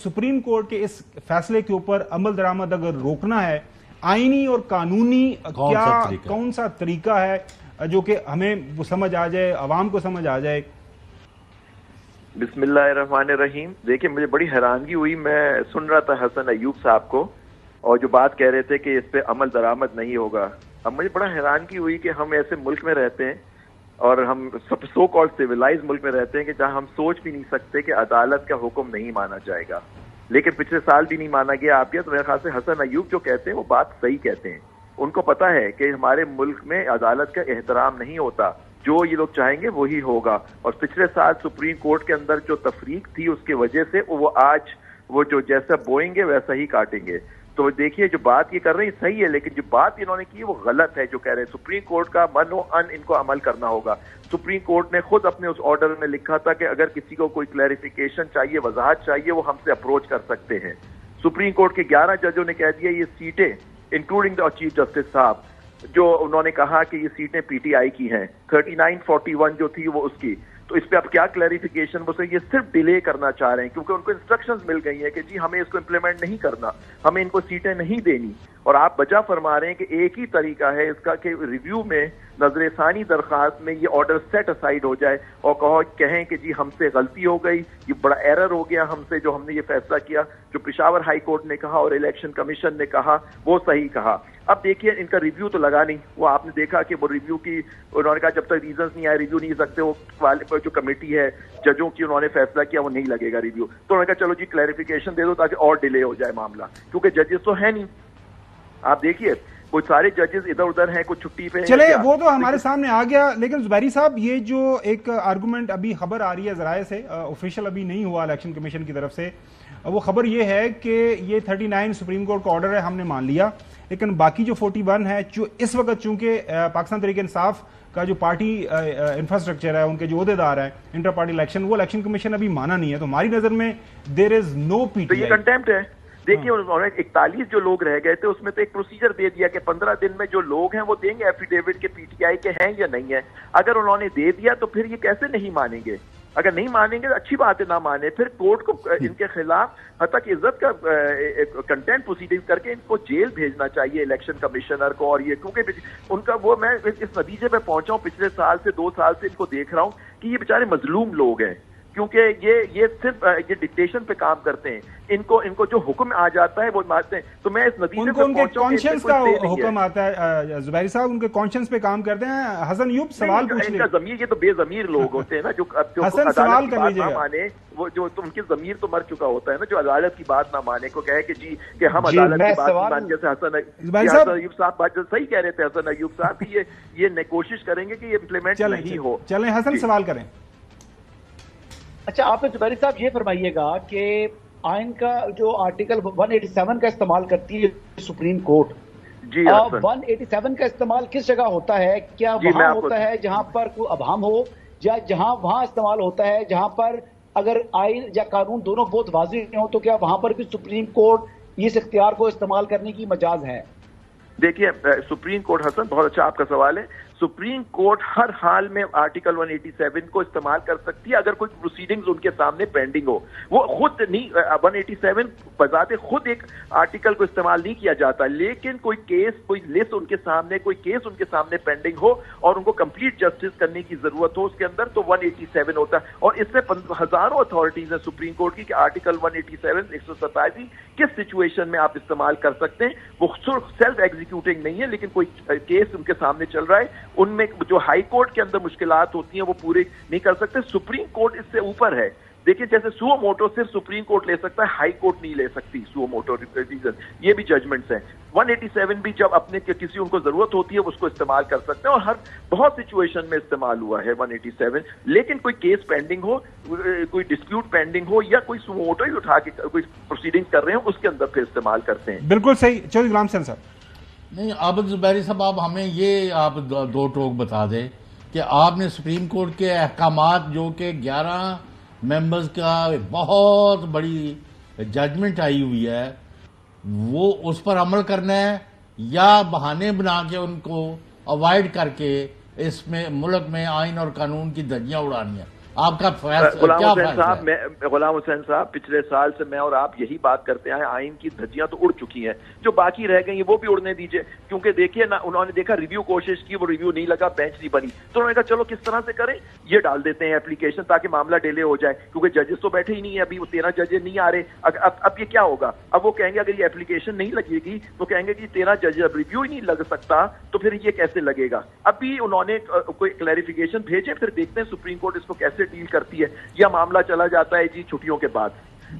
Supreme court के इस फैसले के ऊपर अमल दरामद अगर रोकना है, आईनी और कानूनी कौन सा तरीका है जो कि हमें समझ आ जाए, अवाम को समझ आ जाए? बिस्मिल्लाहिर्रहमानिर्रहीम। देखिए, मुझे बड़ी हैरानगी हुई, मैं सुन रहा था हसन अय्यूब साहब को और जो बात कह रहे थे कि इस पे अमल दरामद नहीं होगा। अब मुझे बड़ा हैरानगी हुई कि हम ऐसे मुल्क में रहते हैं और हम सब सो कॉल्ड सिविलाइज मुल्क में रहते हैं कि जहां हम सोच भी नहीं सकते कि अदालत का हुक्म नहीं माना जाएगा, लेकिन पिछले साल भी नहीं माना गया। आप गया तो मेरे ख्याल से हसन अय्यूब जो कहते हैं वो बात सही कहते हैं। उनको पता है कि हमारे मुल्क में अदालत का एहतराम नहीं होता, जो ये लोग चाहेंगे वही होगा। और पिछले साल सुप्रीम कोर्ट के अंदर जो तफरीक थी उसकी वजह से वो आज वो जो जैसा बोएंगे वैसा ही काटेंगे। तो देखिए, जो बात ये कर रहे हैं सही है, लेकिन जो बात इन्होंने की है वो गलत है। जो कह रहे हैं सुप्रीम कोर्ट का मनो अन इनको अमल करना होगा। सुप्रीम कोर्ट ने खुद अपने उस ऑर्डर में लिखा था कि अगर किसी को कोई क्लैरिफिकेशन चाहिए, वजाहत चाहिए, वो हमसे अप्रोच कर सकते हैं। सुप्रीम कोर्ट के 11 जजों ने कह दिया ये सीटें, इंक्लूडिंग द चीफ जस्टिस साहब, जो उन्होंने कहा कि ये सीटें पीटीआई की हैं, 3941 जो थी वो उसकी। तो इस पे अब क्या क्लैरिफिकेशन, वो ये सिर्फ डिले करना चाह रहे हैं क्योंकि उनको इंस्ट्रक्शंस मिल गई हैं कि जी हमें इसको इम्प्लीमेंट नहीं करना, हमें इनको सीटें नहीं देनी। और आप बजा फरमा रहे हैं कि एक ही तरीका है इसका कि रिव्यू में नजर सानी दरखास्त में ये ऑर्डर सेट असाइड हो जाए और कहें कि जी हमसे गलती हो गई, ये बड़ा एरर हो गया हमसे जो हमने ये फैसला किया। जो पेशावर हाई कोर्ट ने कहा और इलेक्शन कमीशन ने कहा वो सही कहा। अब देखिए, इनका रिव्यू तो लगा नहीं, वो आपने देखा कि वो रिव्यू की उन्होंने कहा जब तक रीजंस नहीं आए रिव्यू नहीं सकते। वो जो कमेटी है जजों की उन्होंने फैसला किया वो नहीं लगेगा रिव्यू। तो उन्होंने कहा चलो जी क्लैरिफिकेशन दे दो ताकि और डिले हो जाए मामला, क्योंकि जजेस तो है नहीं। आप देखिए कोई सारे जजेस इधर उधर हैं, कुछ छुट्टी पे चले, वो तो हमारे सामने आ गया। लेकिन जुबैरी साहब, ये जो एक आर्गुमेंट अभी खबर आ रही है जराए से, ऑफिशियल अभी नहीं हुआ इलेक्शन कमीशन की तरफ से, वो खबर ये है कि ये 39 सुप्रीम कोर्ट का ऑर्डर है, हमने मान लिया, लेकिन बाकी जो 41 है, जो इस वक्त चूंकि पाकिस्तान तहरीक इंसाफ का जो पार्टी इंफ्रास्ट्रक्चर है, उनके जो अहदेदार है इंटर पार्टी इलेक्शन, वो इलेक्शन कमीशन अभी माना नहीं है। तो हमारी नजर में देयर इज नो पीटीआई। तो ये कंटेम्प्ट है। देखिए, उन्होंने 41 जो लोग रह गए थे उसमें तो एक प्रोसीजर दे दिया कि 15 दिन में जो लोग हैं वो देंगे एफिडेविट के पीटीआई के हैं या नहीं है। अगर उन्होंने दे दिया तो फिर ये कैसे नहीं मानेंगे? अगर नहीं मानेंगे तो अच्छी बात है, ना माने, फिर कोर्ट को इनके खिलाफ हद तक इज्जत का कंटेंट प्रोसीडिंग करके इनको जेल भेजना चाहिए इलेक्शन कमिश्नर को। और ये क्योंकि उनका वो, मैं इस नतीजे पे पहुंचा हूं, पिछले साल से 2 साल से इनको देख रहा हूं कि ये बेचारे मजलूम लोग हैं, क्योंकि ये सिर्फ ये डिक्टेशन पे काम करते हैं। इनको जो हुक्म आ जाता है वो मानते हैं। तो मैं इस नतीजे पे उनके कॉन्शियस का हुक्म आता है जुबैरी साहब, उनके कॉन्शियस पे काम करते हैं। हसन अय्यूब सवाल पूछ इनका जमीर, ये तो बेजमीर लोग होते हैं ना, जो हसन सवाल कर लीजिएगा, माने वो जो तो उनकी जमीर तो मर चुका होता है ना, जो अदालत की बात ना माने, को कहे कि जी कि हम अदालत की बात नहीं मान। जैसे हसन अय्यूब साहब बात सही कह रहे थे, हसन अय्यूब साहब की ये कोशिश करेंगे कि ये इम्प्लीमेंट नहीं हो। चलें हसन सवाल करें। अच्छा, आप जुबैरी साहब ये फरमाइएगा कि आइन का जो आर्टिकल 187 का इस्तेमाल करती है सुप्रीम कोर्ट, जी 187 का इस्तेमाल किस जगह होता है? क्या वहां होता है जहां पर कोई अभाम हो, या वहां इस्तेमाल होता है जहां पर अगर आइन या कानून दोनों बहुत वाज़ेह हो, तो क्या वहां पर भी सुप्रीम कोर्ट इस इख्तियार को इस्तेमाल करने की मजाज है? देखिए, सुप्रीम कोर्ट, हसन बहुत अच्छा आपका सवाल है। सुप्रीम कोर्ट हर हाल में आर्टिकल 187 को इस्तेमाल कर सकती है अगर कोई प्रोसीडिंग्स उनके सामने पेंडिंग हो। वो खुद नहीं, 187 बजाते खुद एक आर्टिकल को इस्तेमाल नहीं किया जाता, लेकिन कोई केस, कोई लिस्ट उनके सामने, कोई केस उनके सामने पेंडिंग हो और उनको कंप्लीट जस्टिस करने की जरूरत हो उसके अंदर, तो 187 होता है। और इससे हजारों अथॉरिटीज है सुप्रीम कोर्ट की कि आर्टिकल 187 187 किस सिचुएशन में आप इस्तेमाल कर सकते हैं। वो सेल्फ एग्जीक्यूटिंग नहीं है, लेकिन कोई केस उनके सामने चल रहा है, उनमें जो हाई कोर्ट के अंदर मुश्किलात होती हैं वो पूरे नहीं कर सकते। सुप्रीम कोर्ट इससे ऊपर है। देखिए, जैसे सुओ मोटो सिर्फ सुप्रीम कोर्ट ले सकता है, हाई कोर्ट नहीं ले सकती सुओ मोटो रीजन, ये भी जजमेंट्स हैं। 187 भी जब अपने किसी उनको जरूरत होती है उसको इस्तेमाल कर सकते हैं, और हर बहुत सिचुएशन में इस्तेमाल हुआ है 187। लेकिन कोई केस पेंडिंग हो, कोई डिस्प्यूट पेंडिंग हो, या कोई सुओ मोटो ही उठा के कोई प्रोसीडिंग कर रहे हो, उसके अंदर फिर इस्तेमाल करते हैं। बिल्कुल सही। चौधरी गुलाम हुसैन साहब, नहीं, अब जुबैरी साहब आप हमें ये आप दो टोक बता दें कि आपने सुप्रीम कोर्ट के अहकामात, जो कि 11 मेंबर्स का बहुत बड़ी जजमेंट आई हुई है, वो उस पर अमल करना है या बहाने बना के उनको अवॉइड करके इसमें मुल्क में आइन और कानून की धज्जियां उड़ानी है? آپ کا غلام حسین صاحب، غلام حسین صاحب پچھلے سال سے میں اور آپ یہی بات کرتے ہیں، آئین کی دھجیاں تو اڑ چکی ہیں، جو باقی رہ گئی ہیں وہ بھی اڑنے دیجئے، کیونکہ دیکھیے نا انہوں نے دیکھا ریویو کوشش کی، وہ ریویو نہیں لگا، بینچ نہیں بنی، تو انہوں نے کہا چلو کس طرح سے کریں، یہ ڈال دیتے ہیں اپلیکیشن تاکہ معاملہ ڈیلے ہو جائے، کیونکہ ججز تو بیٹھے ہی نہیں ہیں ابھی، وہ 13 ججز نہیں آ رہے، اب یہ کیا ہوگا؟ اب وہ کہیں گے اگر یہ اپلیکیشن نہیں لگے گی تو کہیں گے کہ 13 ججز اب ریویو ہی نہیں لگ سکتا تو پھر یہ کیسے لگے گا؟ اب بھی انہوں نے کوئی کلیریفیکیشن بھیجے، پھر دیکھتے ہیں سپریم کورٹ اس کو کیسے ڈیل کرتی ہے، یا معاملہ چلا جاتا ہے جی چھٹیوں کے بعد۔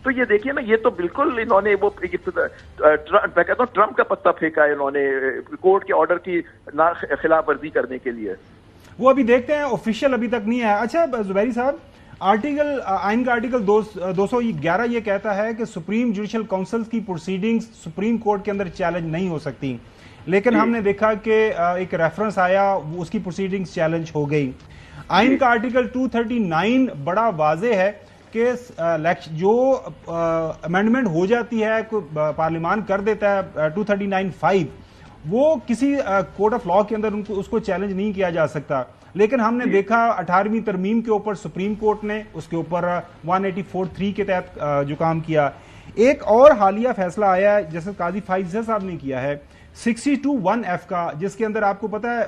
تو یہ دیکھیے نا، یہ تو بالکل انہوں نے وہ میں کہتا ہوں ٹرمپ کا پتہ پھینکا ہے انہوں نے کورٹ کے آرڈر کی خلاف ورزی کرنے کے لیے۔ وہ ابھی دیکھتے ہیں، آفیشیل ابھی تک نہیں ہے۔ اچھا زبیری صاحب، آئین کا آرٹیکل 211 یہ کہتا ہے کہ سپریم جوڈیشل کونسل کی پروسیڈنگز سپریم کورٹ کے اندر چیلنج نہیں ہو سکتی، لیکن ہم نے دیکھا کہ ایک ریفرنس آیا، اس کی پروسیڈنگز چیلنج ہو گئی۔ آئین کا آرٹیکل 239 بڑا واضح ہے کہ جو امینڈمنٹ ہو جاتی ہے، پارلیمان کر دیتا ہے 239(5), وہ کسی کورٹ آف لا کے اندر اس کو چیلنج نہیں کیا جا سکتا۔ لیکن ہم نے دیکھا 18ویں ترمیم کے اوپر سپریم کورٹ نے اس کے اوپر 184(3) کے تحت جو کام کیا۔ ایک اور حالیہ فیصلہ آیا ہے جیسے قاضی فائز صاحب نے کیا ہے 62(1)(f) کا، جس کے اندر آپ کو پتا ہے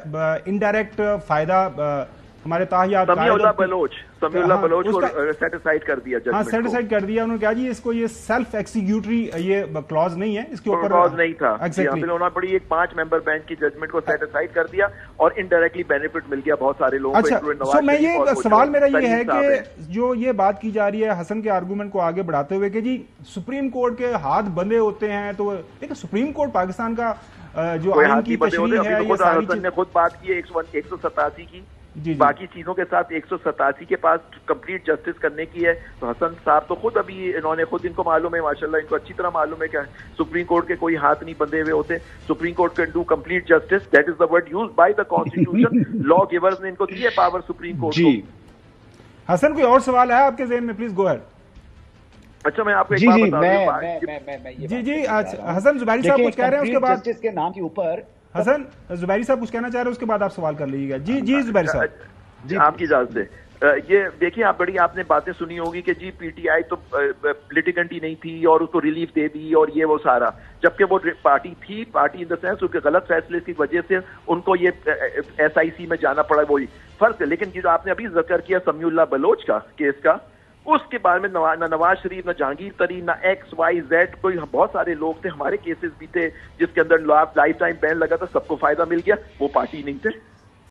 انڈائریکٹ فائدہ ہمارے تاحیات سمیع اللہ بلوچ کو سیٹ اسائیڈ کر دیا، ہاں سیٹ اسائیڈ کر دیا انہوں نے کہا جی اس کو یہ سیلف ایکسیکیوٹری یہ کلوز نہیں ہے، اس کے اوپر کلوز نہیں تھا، انہوں نے بڑی ایک 5 ممبر بینچ کی ججمنٹ کو سیٹ اسائیڈ کر دیا اور انڈائریکٹلی بینیفٹ مل گیا بہت سارے لوگوں کو۔ اچھا، میں یہ سوال میرا یہ ہے کہ جو یہ بات کی جا رہی ہے حسن کے آرگومنٹ کو آگے بڑھاتے ہوئے کہ جی سپریم کورٹ کے ہاتھ بندھے ہوتے ہیں، تو لیکن سپریم کورٹ پاکستان کا جو آئین کی تشریح ہے، یہ ساری حسن نے خود بات کی ہے 187 کی، باقی چیزوں کے ساتھ 187 کے پاس کمپلیٹ جسٹس کرنے کی ہے، تو حسن صاحب تو خود ابھی انہوں نے خود ان کو معلوم ہے، ماشاءاللہ ان کو اچھی طرح معلوم ہے کہ سپریم کورٹ کے کوئی ہاتھ نہیں بندھے ہوئے ہوتے، supreme court can do complete justice, that is the word used by the constitution, law givers نے ان کو دی ہے پاور سپریم کورٹ کو۔ حسن کوئی اور سوال ہے آپ کے ذہن میں؟ Please go ahead. اچھا میں آپ کو ایک بات بتا دوں، جی حسن زبیری صاحب کچھ کہہ رہے ہیں، اس کے بعد جسٹس کے نام کے اوپر حسن زبیری صاحب کچھ کہنا چاہ رہے ہیں، اس کے بعد آپ سوال کر لیجیے گا۔ جی زبیری صاحب، جی آپ کی اجازت سے یہ دیکھیے، آپ نے باتیں سنی ہوگی کہ جی پی ٹی آئی تو لٹیگنٹ ہی نہیں تھی اور اس کو ریلیف دے دی اور یہ وہ سارا، جبکہ وہ پارٹی تھی، پارٹی ان دا سینس ان کے غلط فیصلے کی وجہ سے ان کو یہ ایس آئی سی میں جانا پڑا، وہی فرق ہے۔ لیکن جو آپ نے ابھی ذکر کیا سمیع اللہ بلوچ کا کیس کا، اس کے بارے میں نہ نواز شریف، نہ جہانگیر ترین، نہ XYZ، کوئی بہت سارے لوگ تھے، ہمارے کیسز بھی تھے جس کے اندر لائف ٹائم بین لگا تھا، سب کو فائدہ مل گیا، وہ پارٹی نہیں تھے۔